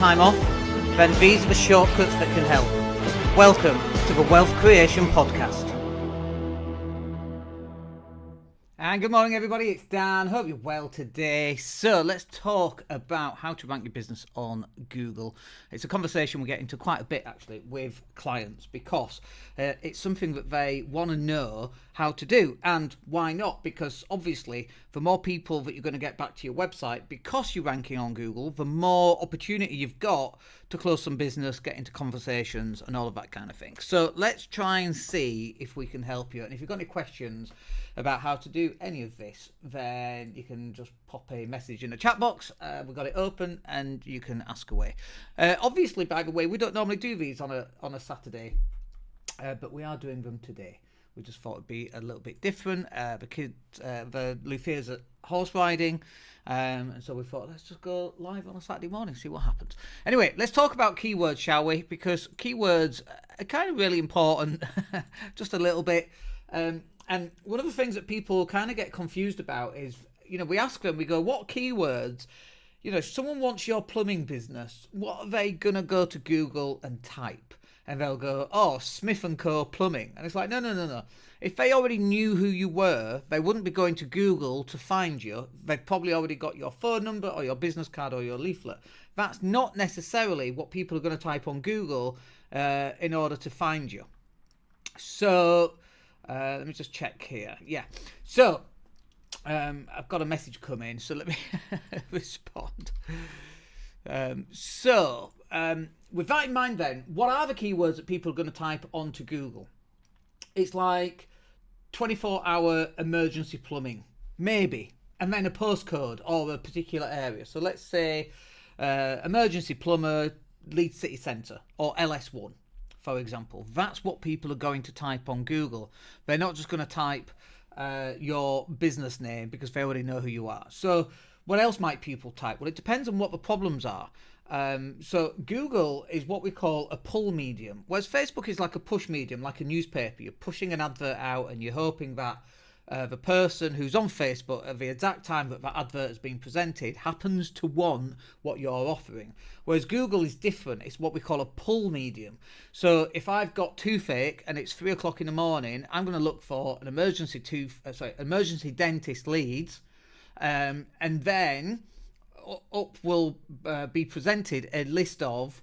time off, then these are the shortcuts that can help. Welcome to the Wealth Creation Podcast. And good morning everybody, it's Dan, hope you're well today. So let's talk about how to rank your business on Google. It's a conversation we get into quite a bit actually with clients because it's something that they want to know how to do. And why not? Because obviously the more people that you're going to get back to your website, because you're ranking on Google, the more opportunity you've got to close some business, get into conversations and all of that kind of thing. So let's try and see if we can help you. And if you've got any questions about how to do any of this, then you can just pop a message in the chat box. We've got it open and you can ask away. Obviously, by the way, we don't normally do these on a Saturday, but we are doing them today. We just thought it'd be a little bit different. The kids, the Lufia's at horse riding, and so we thought let's just go live on a Saturday morning, see what happens. Anyway, let's talk about keywords, shall we? Because keywords are kind of really important, just a little bit. And one of the things that people kind of get confused about is, we ask them, we go, what keywords, if someone wants your plumbing business, what are they going to go to Google and type? And they'll go, oh, Smith & Co. Plumbing. And it's like, no. If they already knew who you were, they wouldn't be going to Google to find you. They've probably already got your phone number or your business card or your leaflet. That's not necessarily what people are going to type on Google in order to find you. So let me just check here. Yeah. So I've got a message come in, so let me respond. With that in mind then, what are the keywords that people are going to type onto Google? It's like 24-hour emergency plumbing, maybe, and then a postcode or a particular area. So let's say emergency plumber, Leeds City Centre, or LS1, for example. That's what people are going to type on Google. They're not just going to type your business name because they already know who you are. So what else might people type? Well, it depends on what the problems are. So Google is what we call a pull medium, whereas Facebook is like a push medium, like a newspaper. You're pushing an advert out and you're hoping that the person who's on Facebook at the exact time that advert has been presented happens to want what you're offering. Whereas Google is different. It's what we call a pull medium. So if I've got toothache and it's 3 o'clock in the morning, I'm going to look for an emergency dentist leads, and then up will be presented a list of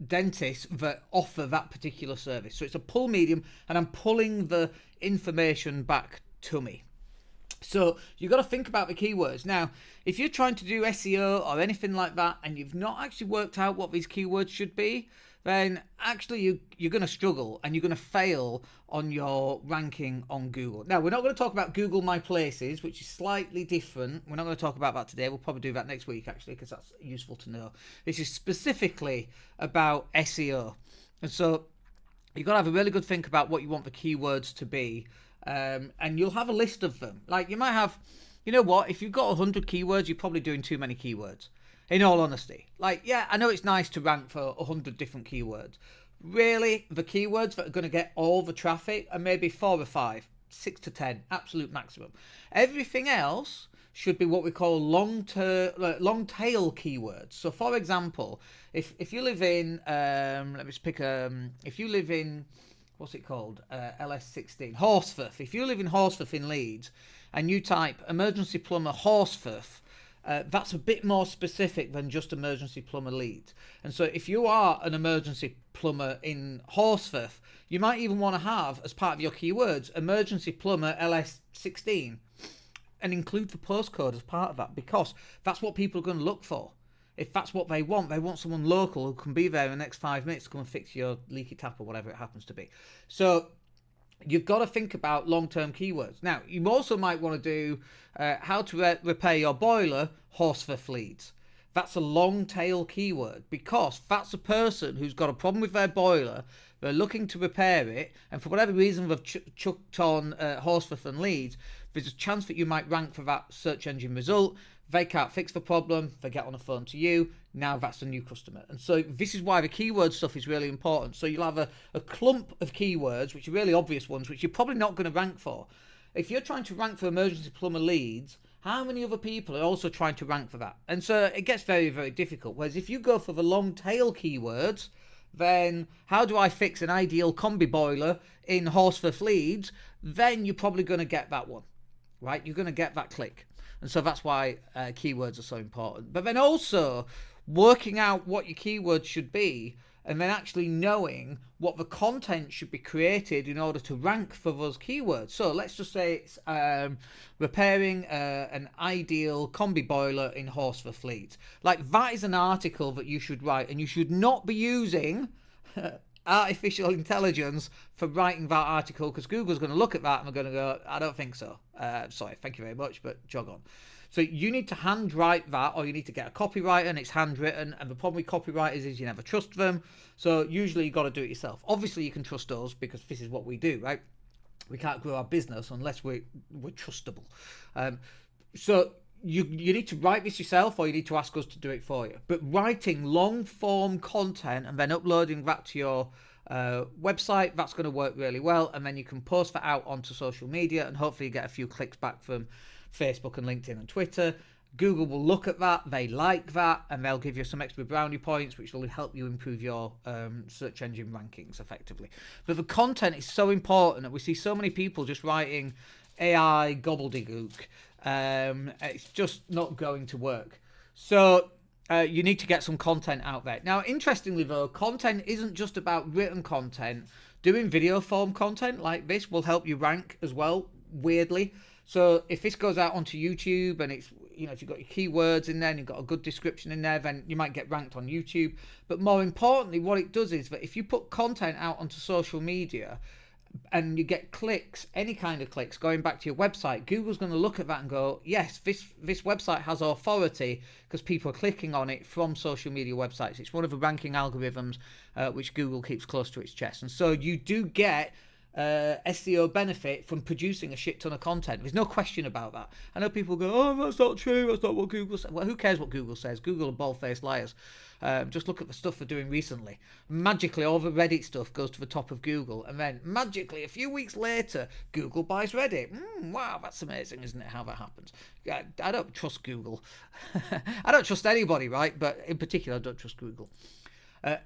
dentists that offer that particular service. So it's a pull medium and I'm pulling the information back to me. So you've got to think about the keywords. Now, if you're trying to do SEO or anything like that and you've not actually worked out what these keywords should be, then actually you're going to struggle and you're going to fail on your ranking on Google. Now, we're not going to talk about Google My Places, which is slightly different. We're not going to talk about that today. We'll probably do that next week, actually, because that's useful to know. This is specifically about SEO. And so you've got to have a really good think about what you want the keywords to be. And you'll have a list of them. Like you might have, if you've got 100 keywords, you're probably doing too many keywords. In all honesty, I know it's nice to rank for 100 different keywords. Really, the keywords that are going to get all the traffic are maybe 4 or 5, 6 to 10, absolute maximum. Everything else should be what we call long tail keywords. So, for example, if you live in, if you live in, what's it called, LS16, Horsforth. If you live in Horsforth in Leeds, and you type emergency plumber Horsforth. That's a bit more specific than just emergency plumber leads. And so if you are an emergency plumber in Horsforth, you might even want to have, as part of your keywords, emergency plumber LS16 and include the postcode as part of that, because that's what people are going to look for. If that's what they want someone local who can be there in the next 5 minutes to come and fix your leaky tap or whatever it happens to be. So you've got to think about long-term keywords. Now, you also might want to do how to repair your boiler, Horsforth Leeds. That's a long-tail keyword because that's a person who's got a problem with their boiler, they're looking to repair it, and for whatever reason they've chucked on Horsforth and Leeds, there's a chance that you might rank for that search engine result. They can't fix the problem, they get on the phone to you, now that's a new customer. And so this is why the keyword stuff is really important. So you'll have a clump of keywords, which are really obvious ones, which you're probably not going to rank for. If you're trying to rank for emergency plumber leads, how many other people are also trying to rank for that? And so it gets very, very difficult. Whereas if you go for the long tail keywords, then how do I fix an ideal combi boiler in Horsforth, Leeds? Then you're probably going to get that one, right? You're going to get that click. And so that's why keywords are so important. But then also working out what your keywords should be, and then actually knowing what the content should be created in order to rank for those keywords. So let's just say it's repairing an ideal combi boiler in Horsforth, Leeds. Like, that is an article that you should write, and you should not be using artificial intelligence for writing that article, because Google's going to look at that and they're going to go, I don't think so. Sorry, thank you very much, but jog on. So you need to handwrite that, or you need to get a copywriter and it's handwritten. And the problem with copywriters is you never trust them. So usually you got to do it yourself. Obviously you can trust us because this is what we do, right? We can't grow our business unless we're trustable. So you need to write this yourself, or you need to ask us to do it for you. But writing long form content and then uploading that to your website, that's going to work really well. And then you can post that out onto social media and hopefully get a few clicks back from Facebook and LinkedIn and Twitter. Google will look at that, they like that, and they'll give you some extra brownie points, which will help you improve your search engine rankings effectively. But the content is so important that we see so many people just writing AI gobbledygook. It's just not going to work. So you need to get some content out there. Now, interestingly though, content isn't just about written content. Doing video form content like this will help you rank as well, weirdly. So if this goes out onto YouTube and it's, if you've got your keywords in there and you've got a good description in there, then you might get ranked on YouTube. But more importantly, what it does is that if you put content out onto social media and you get clicks, any kind of clicks going back to your website, Google's going to look at that and go, yes, this website has authority because people are clicking on it from social media websites. It's one of the ranking algorithms which Google keeps close to its chest. And so you do get SEO benefit from producing a shit ton of content. There's no question about that. I know people go, oh, that's not true, that's not what Google says. Well, who cares what Google says? Google are bald-faced liars. Just look at the stuff they're doing recently. Magically, all the Reddit stuff goes to the top of Google, and then magically, a few weeks later, Google buys Reddit. Wow, that's amazing, isn't it, how that happens? I don't trust Google. I don't trust anybody, right? But in particular, I don't trust Google.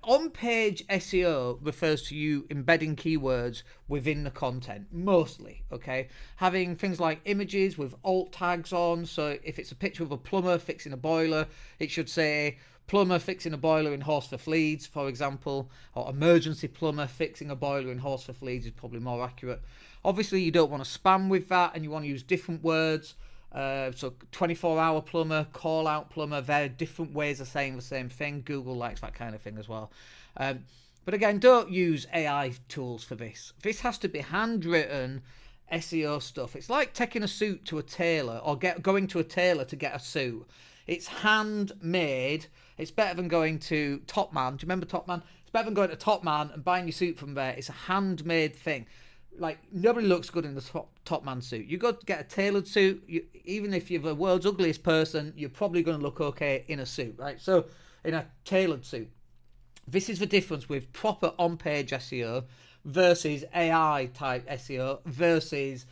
On-page SEO refers to you embedding keywords within the content, mostly, okay? Having things like images with alt tags on, so if it's a picture of a plumber fixing a boiler, it should say plumber fixing a boiler in Horsforth, Leeds, for example, or emergency plumber fixing a boiler in Horsforth, Leeds is probably more accurate. Obviously, you don't want to spam with that, and you want to use different words. So 24-hour plumber, call-out plumber, they're different ways of saying the same thing. Google likes that kind of thing as well. But again, don't use AI tools for this. This has to be handwritten SEO stuff. It's like taking a suit to a tailor or going to a tailor to get a suit. It's handmade. It's better than going to Top Man. Do you remember Top Man? It's better than going to Top Man and buying your suit from there. It's a handmade thing. Like, nobody looks good in the top man suit. You go to get a tailored suit, even if you're the world's ugliest person, you're probably going to look okay in a suit, right? So, in a tailored suit. This is the difference with proper on-page SEO versus AI-type SEO versus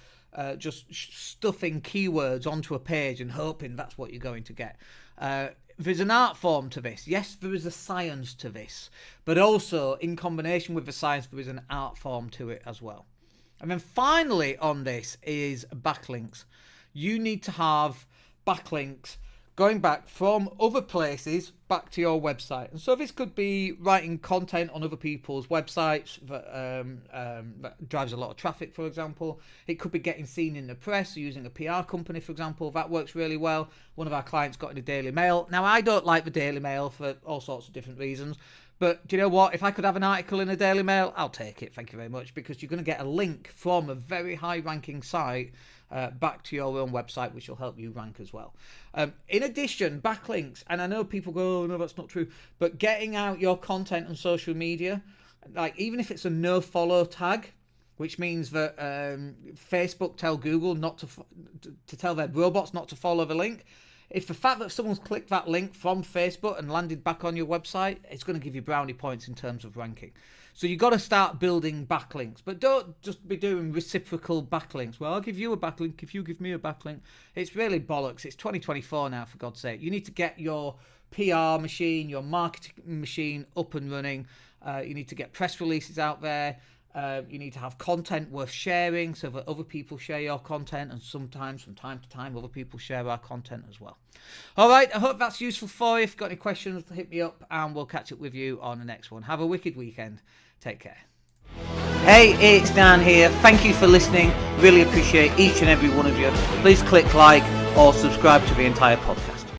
just stuffing keywords onto a page and hoping that's what you're going to get. There's an art form to this. Yes, there is a science to this. But also, in combination with the science, there is an art form to it as well. And then finally on this is backlinks. You need to have backlinks going back from other places back to your website. And so this could be writing content on other people's websites that drives a lot of traffic, for example. It could be getting seen in the press, using a PR company, for example. That works really well. One of our clients got in the Daily Mail. Now, I don't like the Daily Mail for all sorts of different reasons. But do you know what? If I could have an article in the Daily Mail, I'll take it. Thank you very much. Because you're going to get a link from a very high-ranking site back to your own website, which will help you rank as well. In addition, backlinks, and I know people go, oh, no, that's not true, but getting out your content on social media, like even if it's a no-follow tag, which means that Facebook tell Google not to tell their robots not to follow the link. if the fact that someone's clicked that link from Facebook and landed back on your website, it's going to give you brownie points in terms of ranking. So you've got to start building backlinks, but don't just be doing reciprocal backlinks. Well, I'll give you a backlink if you give me a backlink. It's really bollocks. It's 2024 now, for God's sake. You need to get your PR machine, your marketing machine up and running. You need to get press releases out there. You need to have content worth sharing so that other people share your content, and sometimes from time to time other people share our content as well. All right, I hope that's useful for you. If you've got any questions, hit me up and we'll catch up with you on the next one. Have a wicked weekend. Take care. Hey, it's Dan here. Thank you for listening. Really appreciate each and every one of you. Please click like or subscribe to the entire podcast.